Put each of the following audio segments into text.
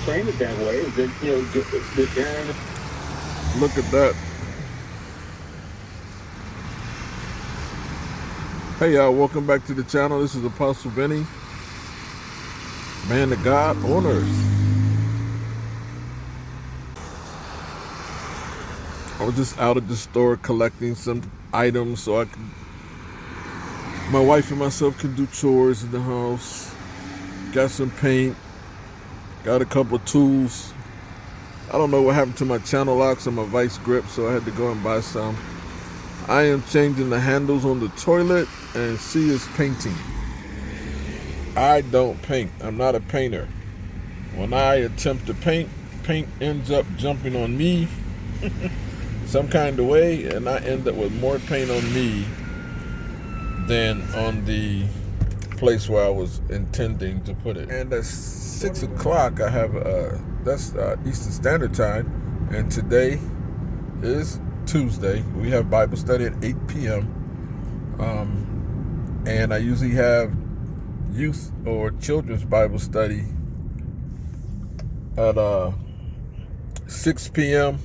frame it that way. Is that, that Darren. Look at that. Hey y'all, welcome back to the channel. This is Apostle Benny, man of God on earth. I was just out at the store collecting some items so my wife and myself can do chores in the house. Got some paint, got a couple of tools. I don't know what happened to my channel locks and my vice grip, so I had to go and buy some. I am changing the handles on the toilet, and she is painting. I don't paint. I'm not a painter. When I attempt to paint ends up jumping on me some kind of way, and I end up with more paint on me than on the place where I was intending to put it. And at 6 o'clock, I have that's Eastern Standard Time, and today is Tuesday. We have Bible study at 8 p.m. And I usually have youth or children's Bible study at 6 p.m.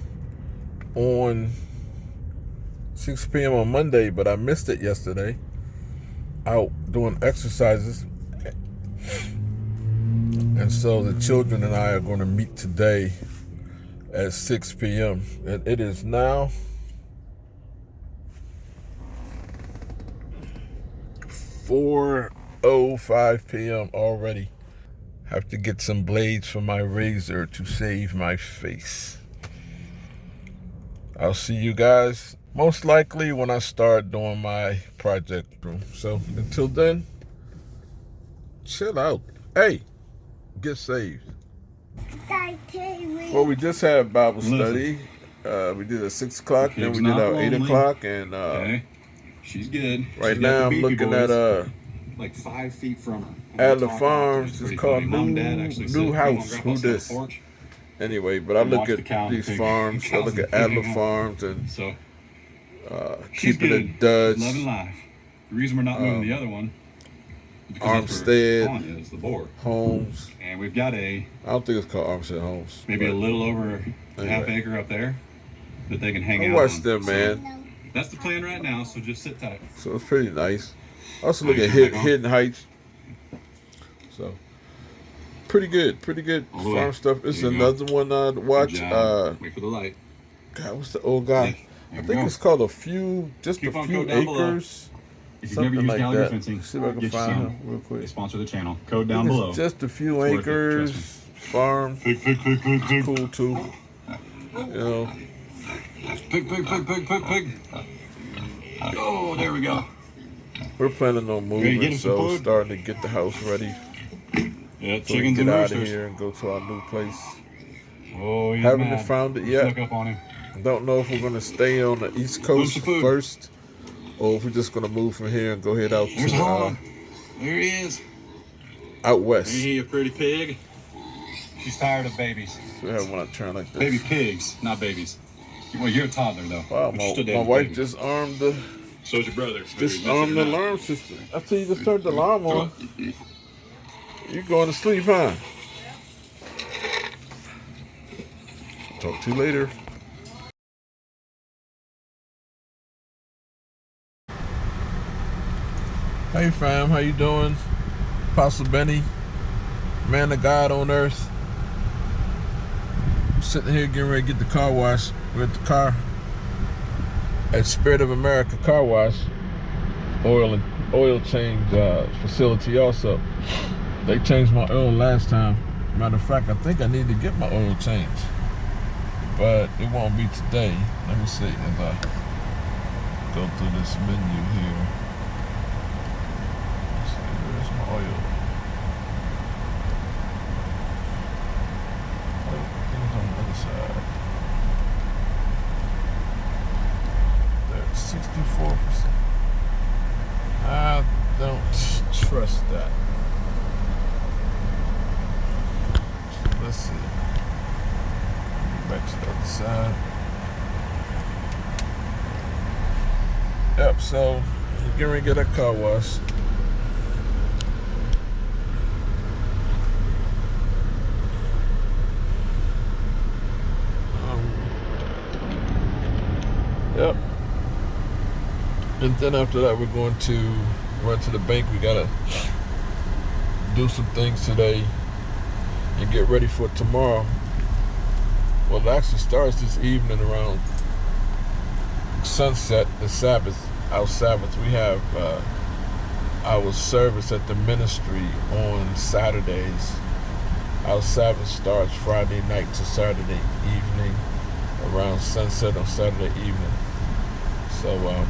on Monday, but I missed it yesterday out doing exercises. And so the children and I are going to meet today at 6 p.m. And it is now 4:05 p.m. already. Have to get some blades for my razor to save my face. I'll see you guys most likely when I start doing my project room. So until then, chill out. Hey, get saved. Well, we just had Bible study. We did at 6 o'clock, then we did our 8 o'clock, and okay. She's good. Right now I'm looking at like 5 feet from her. Adler Farms. It's called New House. Who this? Anyway, but I look at these farms. I look at Adler Farms and keeping it Dutch. Loving life. The reason we're not moving the other one is because Armstead is the board. Homes. And we've got I don't think it's called Armstead Homes. Maybe a little over a half acre up there that they can hang out on. Watch them, man. That's the plan right now, so just sit tight. So it's pretty nice. Also look at Hidden Heights. So pretty good farm stuff. It's another one to watch. Wait for the light. God, what's the old guy? I think it's called a few acres. If you've never used like gallery that. fencing, See if I can find him real quick. They sponsor the channel. Code down below. Just a few acres. Farm. Pig. Cool too. You know. Pig. Oh, there we go. We're planning on moving, so starting to get the house ready. Yeah, so we can get out of here and go to our new place. Oh, yeah. Haven't found it yet. Look up on him. Don't know if we're gonna stay on the East Coast first, or if we're just gonna move from here and go head out to there he is. Out west. Ain't he a pretty pig? She's tired of babies. We have one turn like this. Baby pigs, not babies. Well, you're a toddler though. Wow, my wife just armed the. So's your brother. Disarmed the alarm system. I tell you to turn the alarm on. You going to sleep, huh? Talk to you later. Hey fam, how you doing? Apostle Benny, man of God on earth. I'm sitting here getting ready to get the car wash. We're at the car at Spirit of America Car Wash, oil change facility also. They changed my oil last time. Matter of fact, I think I need to get my oil changed, but it won't be today. Let me see as I go through this menu here. Let's see, where's my oil? I think it's on the other side. 64%. I don't trust that. Let's see. Get back to the other side. Yep, so we're getting ready to get a car wash. And then after that, we're going to run to the bank. We gotta do some things today and get ready for tomorrow. Well, it actually starts this evening around sunset, the Sabbath, our Sabbath. We have our service at the ministry on Saturdays. Our Sabbath starts Friday night to Saturday evening around sunset on Saturday evening. So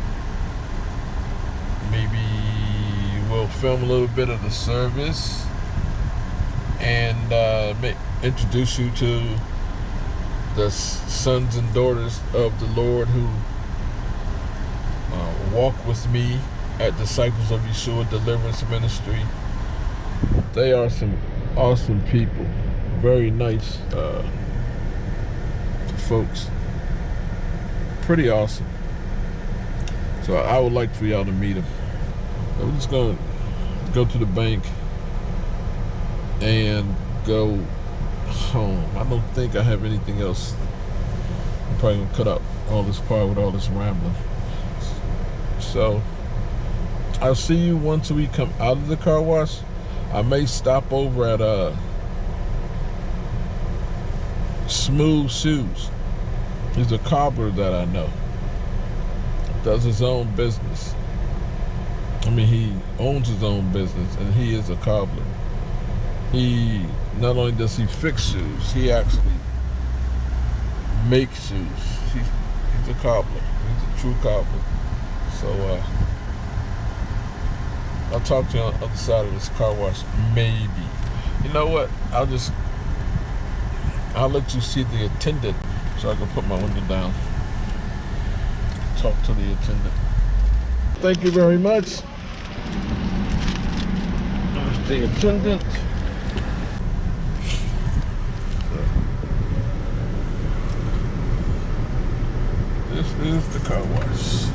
maybe we'll film a little bit of the service and introduce you to the sons and daughters of the Lord who walk with me at Disciples of Yeshua Deliverance Ministry. They are some awesome people, very nice folks, pretty awesome. So I would like for y'all to meet them. I'm just gonna go to the bank and go home. I don't think I have anything else. I'm probably gonna cut out all this part with all this rambling. So I'll see you once we come out of the car wash. I may stop over at Smooth Shoes. He's a cobbler that I know. Does his own business. I mean, he owns his own business, and he is a cobbler. He not only does he fix shoes, he actually makes shoes. He's a cobbler. He's a true cobbler. So I'll talk to you on the other side of this car wash, maybe. You know what? I'll let you see the attendant so I can put my window down. Talk to the attendant. Thank you very much. There's the attendant. This is the car wash.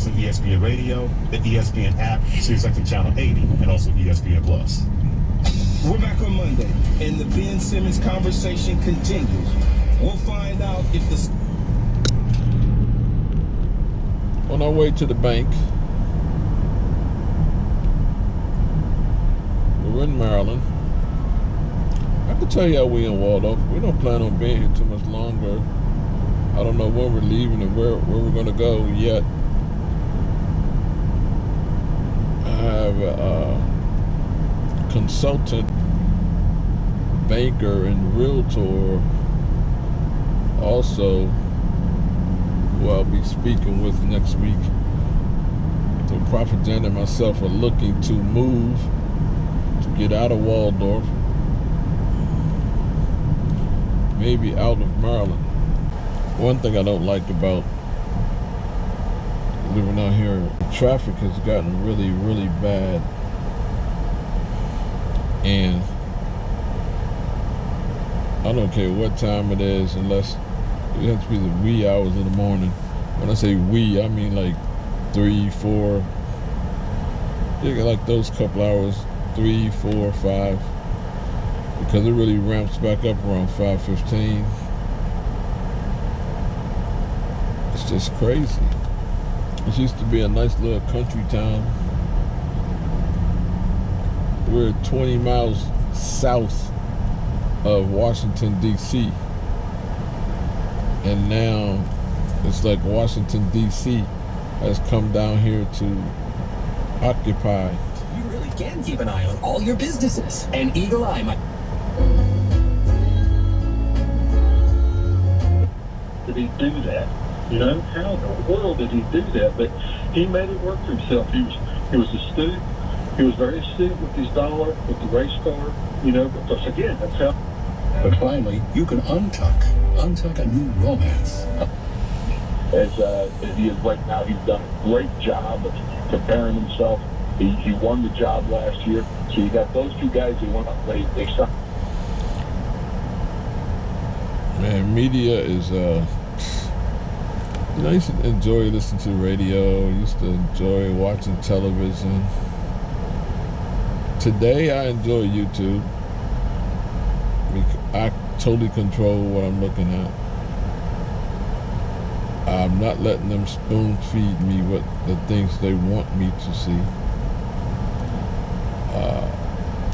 us on ESPN Radio, the ESPN app, SiriusXM Channel 80, and also ESPN Plus. We're back on Monday, and the Ben Simmons conversation continues. We'll find out if the... On our way to the bank, we're in Maryland. I can tell you how we in Waldorf. We don't plan on being here too much longer. I don't know when we're leaving and where we're going to go yet. I have a consultant, banker, and realtor also who I'll be speaking with next week. So Prophet Jen and myself are looking to move, to get out of Waldorf, maybe out of Maryland. One thing I don't like about living out here, traffic has gotten really, really bad. And I don't care what time it is, unless it has to be the wee hours in the morning. When I say wee, I mean like 3, 4, like those couple hours, 3, 4, 5, because it really ramps back up around 5:15. It's just crazy. It used to be a nice little country town. We're 20 miles south of Washington, D.C. And now it's like Washington, D.C. has come down here to occupy. You really can keep an eye on all your businesses. And Eagle Eye might... Did he do that? You know, how in the world did he do that? But he made it work for himself. He was astute. He was very astute with his dollar, with the race car, you know, because again, that's how. But finally, you can untuck a new romance. As he is right now, he's done a great job of preparing himself. He won the job last year. So you got those two guys who went up. They signed. Man, media is I used to enjoy listening to the radio. I used to enjoy watching television. Today, I enjoy YouTube. I totally control what I'm looking at. I'm not letting them spoon feed me what the things they want me to see.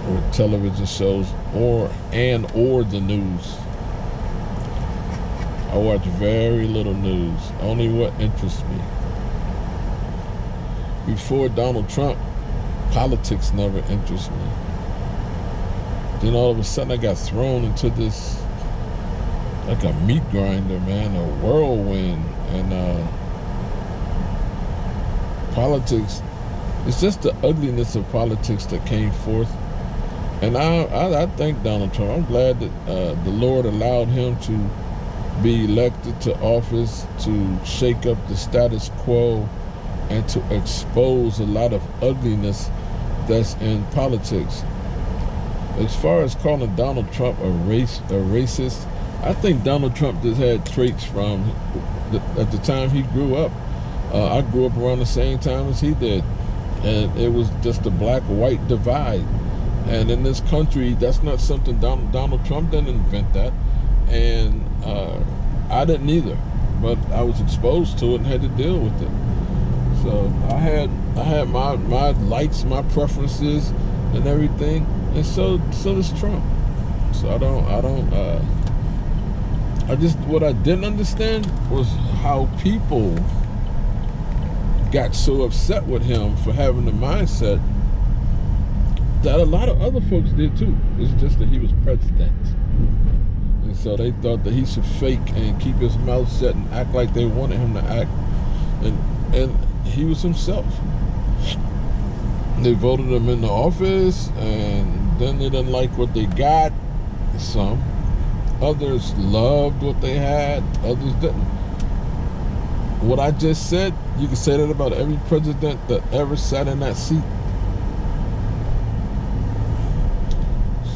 Or television shows or the news. I watch very little news, only what interests me. Before Donald Trump, politics never interested me. Then all of a sudden I got thrown into this, like a meat grinder, man, a whirlwind. And politics, it's just the ugliness of politics that came forth. And I thank Donald Trump. I'm glad that the Lord allowed him to be elected to office to shake up the status quo and to expose a lot of ugliness that's in politics. As far as calling Donald Trump a racist, I think Donald Trump just had traits from at the time he grew up. I grew up around the same time as he did, and it was just a black-white divide. And in this country, that's not something Donald Trump didn't invent that. And I didn't either, but I was exposed to it and had to deal with it. So I had my likes, my preferences, and everything, and so does Trump. So what I didn't understand was how people got so upset with him for having the mindset that a lot of other folks did too. It's just that he was president. And so they thought that he should fake and keep his mouth shut and act like they wanted him to act. And he was himself. They voted him into office, and then they didn't like what they got. Some. Others loved what they had. Others didn't. What I just said, you can say that about every president that ever sat in that seat.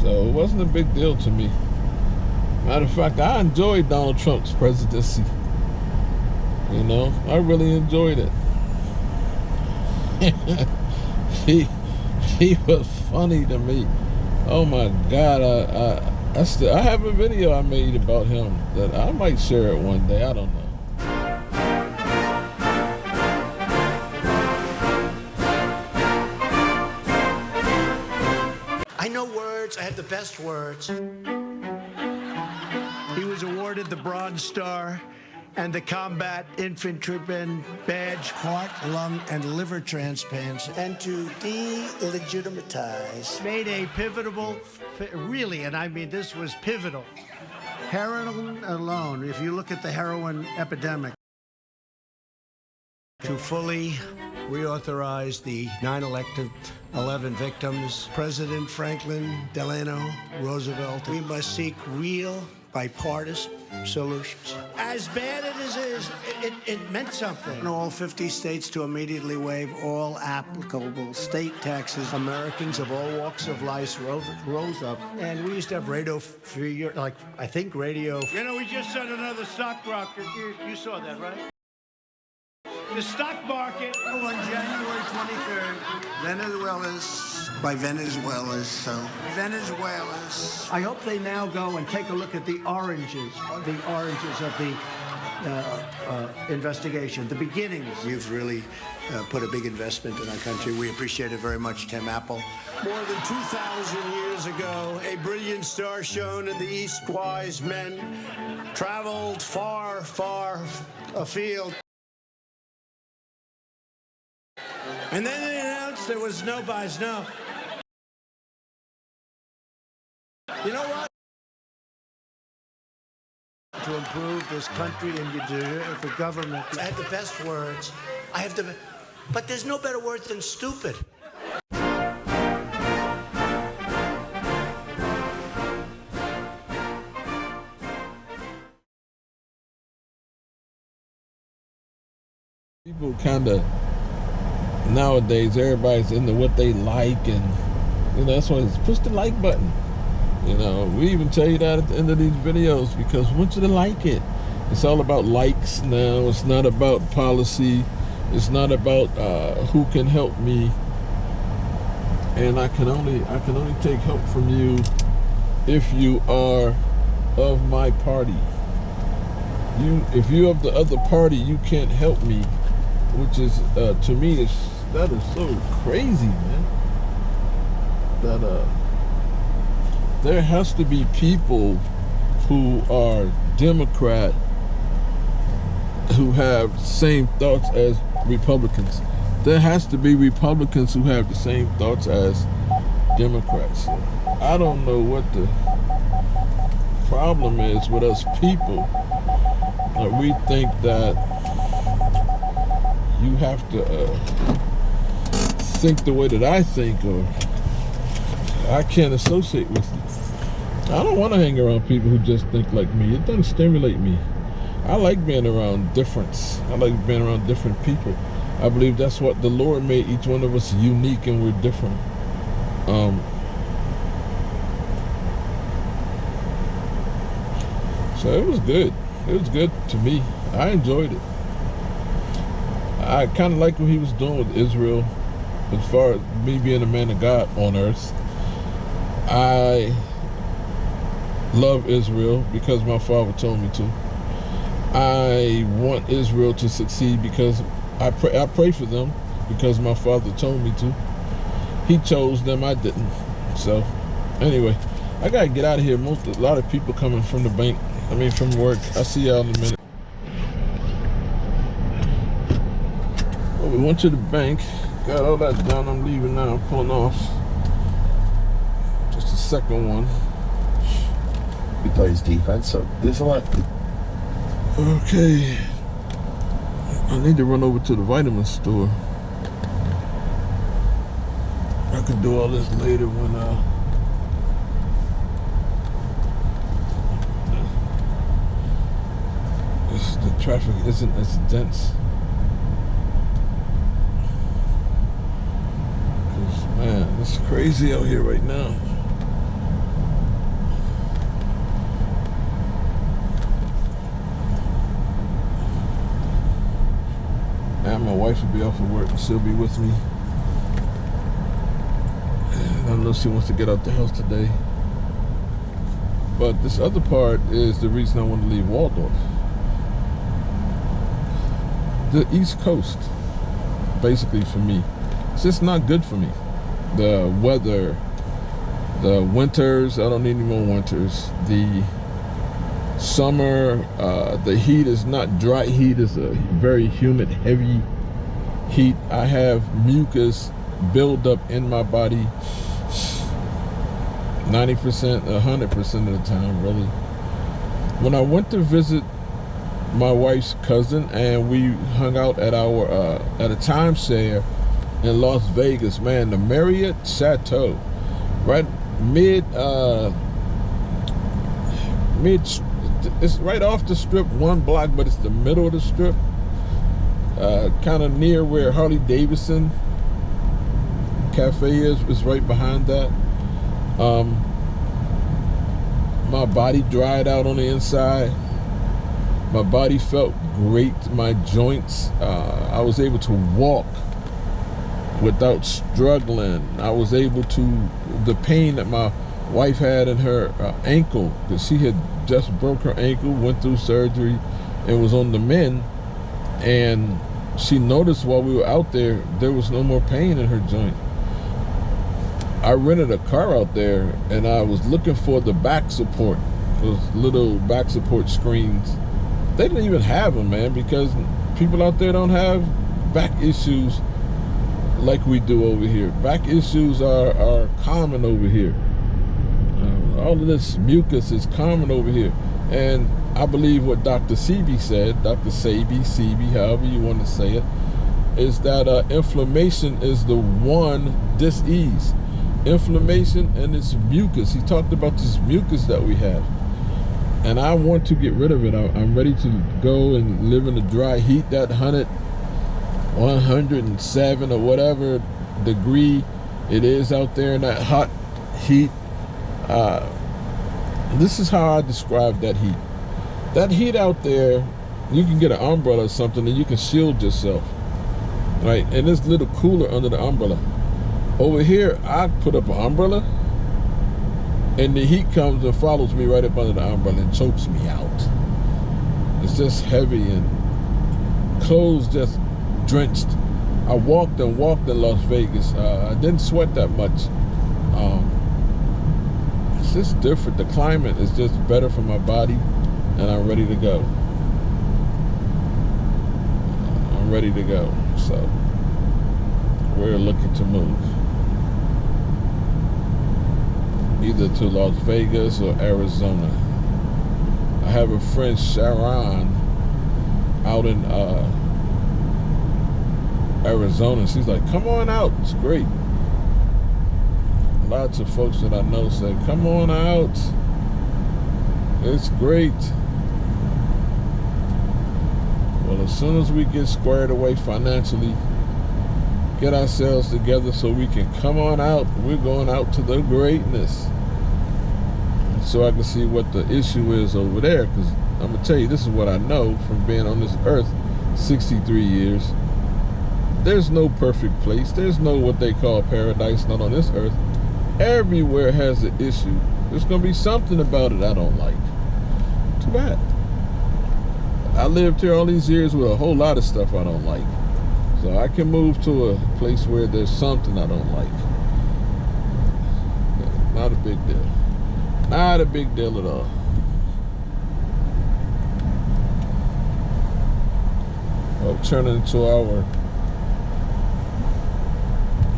So it wasn't a big deal to me. Matter of fact, I enjoyed Donald Trump's presidency. You know, I really enjoyed it. he was funny to me. Oh my God, I have a video I made about him that I might share it one day. I don't know. I know words. I have the best words. He was awarded the Bronze Star and the Combat Infantryman Badge, heart, lung, and liver transplants, and to delegitimize. Made a pivotal, really, and I mean this was pivotal. Heroin alone, if you look at the heroin epidemic, to fully reauthorize the 9/11 victims, President Franklin Delano Roosevelt, we must seek real bipartisan solutions. As bad as it is, it meant something. In all 50 states to immediately waive all applicable state taxes. Americans of all walks of life rose up. And we used to have radio for years, like, I think radio. You know, we just set another stock rocket. You saw that, right? The stock market on January 23rd, Venezuela's I hope they now go and take a look at the oranges of the investigation, the beginnings. You've really put a big investment in our country. We appreciate it very much, Tim Apple. More than 2,000 years ago, a brilliant star shone in the east. Wise men traveled far, far afield. And then they announced there was no by snow. You know what? To improve this country and the government. I have the best words. But there's no better word than stupid. People kind of nowadays, everybody's into what they like, and you know that's why it's push the like button. You know, we even tell you that at the end of these videos because we want you to like it. It's all about likes now. It's not about policy. It's not about who can help me. And I can only take help from you if you are of my party. If you're of the other party, you can't help me, which is to me that is so crazy, man. That there has to be people who are Democrat who have the same thoughts as Republicans. There has to be Republicans who have the same thoughts as Democrats. I don't know what the problem is with us people. We think that you have to think the way that I think, or I can't associate with you. I don't want to hang around people who just think like me. It doesn't stimulate me. I like being around difference. I like being around different people. I believe that's what the Lord made each one of us unique, and we're different. So it was good. It was good to me. I enjoyed it. I kind of liked what he was doing with Israel as far as me being a man of God on earth. I love Israel because my father told me to. I want Israel to succeed because I pray for them because my father told me to. He chose them, I didn't. So anyway, I gotta get out of here. A lot of people coming from the bank. From work. I'll see y'all in a minute. Well, we went to the bank. Got all that done. I'm leaving now. I'm pulling off. Just a second one. He plays defense, so there's a lot. Okay. I need to run over to the vitamin store. I can do all this later when the traffic isn't as dense. Cause man, it's crazy out here right now. And my wife will be off of work and she'll be with me. I know she wants to get out the house today. But this other part is the reason I want to leave Waldorf. The East Coast, basically for me, it's just not good for me. The weather, the winters, I don't need any more winters. The summer, the heat is not dry heat, it's a very humid, heavy heat. I have mucus build up in my body 90%, 100% of the time, really. When I went to visit my wife's cousin and we hung out at our at a timeshare in Las Vegas, man, the Marriott Chateau, right it's right off the strip, one block, but it's the middle of the strip, kind of near where Harley Davidson Cafe is right behind that. My body dried out on the inside. My body felt great. My joints, I was able to walk without struggling. I was able to, the pain that my wife had in her ankle, because she had just broke her ankle, went through surgery, and was on the mend. And she noticed while we were out there was no more pain in her joint. I rented a car out there, and I was looking for the back support, those little back support screens. They didn't even have them, man, because people out there don't have back issues like we do over here. Back issues are common over here. All of this mucus is common over here. And I believe what Dr. Sebi said, Dr. Sebi, however you want to say it, is that inflammation is the one dis-ease. Inflammation and this mucus. He talked about this mucus that we have. And I want to get rid of it. I'm ready to go and live in the dry heat, that 107 or whatever degree it is out there in that hot heat. This is how I describe that heat. That heat out there, you can get an umbrella or something and you can shield yourself, right? And it's a little cooler under the umbrella. Over here, I put up an umbrella and the heat comes and follows me right up under the umbrella and chokes me out. It's just heavy and clothes just drenched. I walked in Las Vegas. I didn't sweat that much. It's just different. The climate is just better for my body, and I'm ready to go. I'm ready to go. So we're looking to move either to Las Vegas or Arizona. I have a friend, Sharon, out in Arizona. She's like, come on out, it's great. Lots of folks that I know say, come on out, it's great. Well, as soon as we get squared away financially, get ourselves together so we can come on out, we're going out to the greatness. So I can see what the issue is over there, because I'm going to tell you, this is what I know from being on this earth 63 years. There's no perfect place. There's no what they call paradise, not on this earth. Everywhere has an issue. There's going to be something about it I don't like. Too bad. I lived here all these years with a whole lot of stuff I don't like. So I can move to a place where there's something I don't like. Not a big deal. Not a big deal at all. Well, turning into our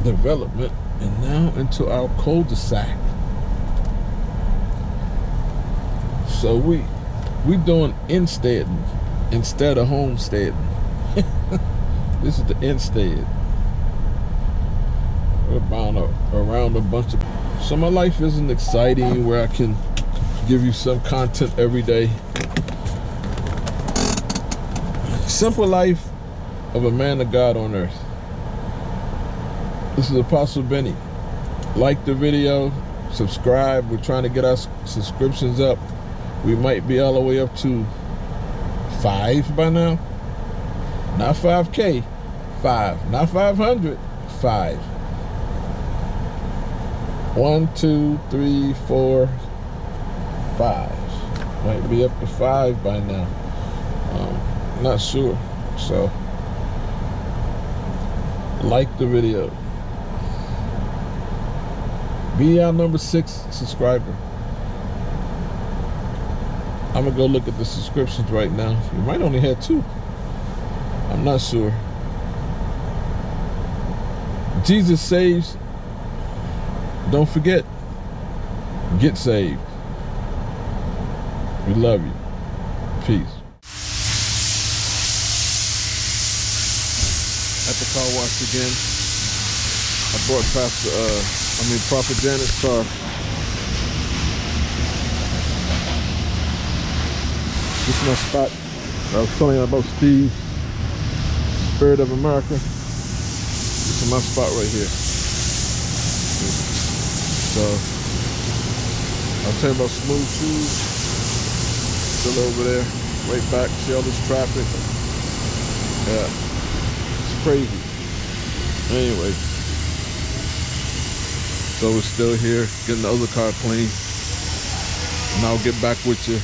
development and now into our cul-de-sac. So we doing insteading instead of homesteading. This is the instead. We're bound around a bunch of. So my life isn't exciting where I can give you some content every day. Simple life of a man of God on earth. This is Apostle Benny. Like the video, subscribe. We're trying to get our subscriptions up. We might be all the way up to 5 by now. Not 5K, 5. Not 500, 5. 1, 2, 3, 4, 5. Might be up to 5 by now. Not sure. So, like the video. Be our number 6 subscriber. I'm gonna go look at the subscriptions right now. You might only have 2. I'm not sure. Jesus saves. Don't forget. Get saved. We love you. Peace. At the car wash again. I brought Prophet Janet's car. This is my spot. I was telling you about Steve, Spirit of America. This is my spot right here. So, I'll tell you about Smooth Shoes. Still over there, right back. See all this traffic? Yeah, it's crazy. Anyway, so we're still here, getting the other car clean. And I'll get back with you